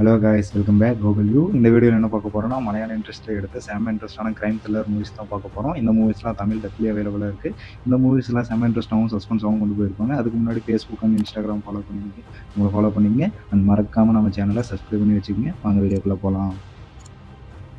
Hello guys, welcome back Gokul you. இந்த வீடியோவில் என்ன பார்க்க போகிறோம்னா, மலையாள இன்ட்ரெஸ்ட்டை எடுத்து செம்ம இன்ட்ரெஸ்டான கிரைம் த்ரில்லர் மூவிஸ் தான் பார்க்க போகிறோம். இந்த மூவிஸ்லாம் தமிழ் டப்லி அவைலபிளாக இருக்குது. இந்த மூவிஸ்லாம் செம்ம இன்ட்ரெஸ்ட்டாகவும் சஸ்பென்ஸாகவும் கொண்டு போயிருப்பாங்க. அதுக்கு முன்னாடி ஃபேஸ்புக் அண்ட் இன்ஸ்டாகிராம் ஃபாலோ பண்ணிங்க, உங்களை ஃபாலோ பண்ணிங்க அண்ட் மறக்காமல் நம்ம சேனலை சப்ஸ்கிரைப் பண்ணி வச்சுக்கோங்க. வாங்க வீடியோக்குள்ளே போகலாம்.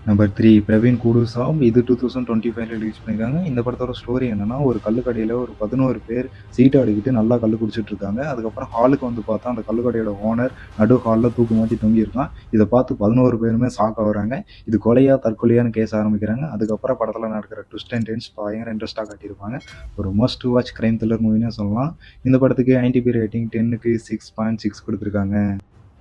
நம்பர் 3 பிரவீன் கூடுசாம். இது 2025 ரிலீஸ் பண்ணியிருக்காங்க. இந்த படத்தோட ஸ்டோரி என்னன்னா, ஒரு கல்லுக்கடையில் ஒரு 11 பேர் சீட்டை அடிக்கிட்டு நல்லா கல் குடிச்சிட்டு இருக்காங்க. அதுக்கப்புறம் ஹாலுக்கு வந்து பார்த்தா அந்த கல்லுக்கடையோட ஓனர் நடு ஹாலில் தூக்கு மாட்டி தொங்கியிருக்கான். இதை பார்த்து 11 பேருமே ஷாக் ஆகுறாங்க. இது கொலையா தற்கொலையான்னு கேஸ் ஆரம்பிக்கிறாங்க. அதுக்கப்புறம் படத்தில் நடக்கிற ட்விஸ்ட் அண்ட் டென்ஸ் பயங்கர இன்ட்ரெஸ்ட்டாக காட்டியிருப்பாங்க. ஒரு மஸ்ட் வாட்ச் கிரைம் த்ரில்லர் மூவினே சொல்லலாம். இந்த படத்துக்கு IMDb ரேட்டிங் 10க்கு 6.6 கொடுத்துருக்காங்க.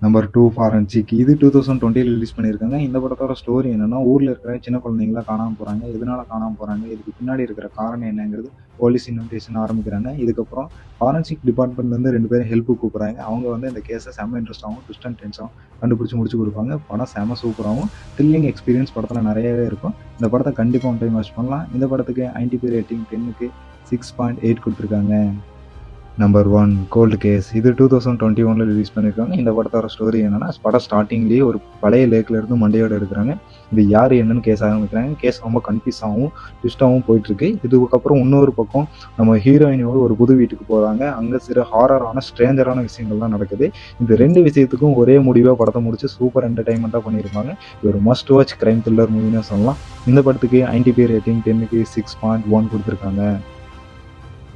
Number 2 forensic. இது 2020 ரிலீஸ் பண்ணியிருக்காங்க. இந்த படத்தோட ஸ்டோரி என்னன்னா, ஊரில் இருக்கிற சின்ன குழந்தைங்களாம் காணாமல் போகிறாங்க. எதனால காணாமல் போகிறாங்க, இதுக்கு பின்னாடி இருக்கிற காரணம் என்னங்கிறது போலீஸ் இன்வெஸ்டிகேஷன் ஆரம்பிக்கிறாங்க. இதுக்கப்புறம் ஃபாரன்சிக் டிபார்ட்மெண்ட்லேருந்து 2 பேரும் ஹெல்ப்பு கூப்பிட்றாங்க. அவங்க வந்து இந்த கேஸை செம்ம இன்ட்ரெஸ்ட்டாகவும் ட்விஸ்ட் அண்ட் டென்ஸாகவும் கண்டுபிடிச்சி முடிச்சு கொடுப்பாங்க. படம் செம்ம சூப்பராகவும் த்ரில்லிங் எக்ஸ்பீரியன்ஸ் படத்தில் நிறையவே இருக்கும். இந்த படத்தை கண்டிப்பாக ஒன் டைம் வாட்ச் பண்ணலாம். இந்த படத்துக்கு IMDb ரேட்டிங் 10க்கு 6.8 கொடுத்துருக்காங்க. Number 1 cold case. இது 2021 ரிலீஸ் பண்ணியிருக்காங்க. இந்த படத்தோட ஸ்டோரி என்னன்னா, படம் ஸ்டார்டிங்லேயே ஒரு பழைய லேக்கில் இருந்து மண்டையோடு எடுக்கிறாங்க. இது யார் என்னன்னு கேஸ் ஆரம்பிக்கிறாங்க. கேஸ் ரொம்ப கன்ஃபியூஸாகவும் ட்விஸ்டாகவும் போயிட்டுருக்கு. இதுக்கப்புறம் இன்னொரு பக்கம் நம்ம ஹீரோயினோட ஒரு புது வீட்டுக்கு போகிறாங்க. அங்கே சில ஹாரரான ஸ்ட்ரேஞ்சரான விஷயங்கள் தான் நடக்குது. இந்த 2 விஷயத்துக்கும் ஒரே முடிவாக படத்தை முடிச்சு சூப்பர் என்டர்டைன்மெண்ட்டாக பண்ணியிருப்பாங்க. இது ஒரு மஸ்ட் வாட்ச் கிரைம் த்ரில்லர் மூவின்னு சொல்லலாம். இந்த படத்துக்கு IMDb ரேட்டிங் 10க்கு 6.1 கொடுத்துருக்காங்க.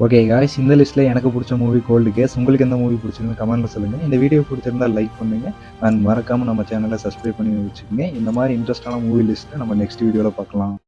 ஓகே காய்ஸ், இந்த லிஸ்ட்டில் எனக்கு பிடிச்ச மூவி கோல்டு கேஸ். உங்களுக்கு எந்த மூவி பிடிச்சிருந்து கமெண்ட்டில் சொல்லுங்கள். இந்த வீடியோ பிடிச்சிருந்தா லைக் பண்ணுங்கள் அண்ட் மறக்காமல் நம்ம சேனலை சப்ஸ்கிரைப் பண்ணி வச்சுக்கோங்க. இந்த மாதிரி இன்ட்ரெஸ்டான மூவி லிஸ்ட்டை நம்ம நெக்ஸ்ட் வீடியோவில் பார்க்கலாம்.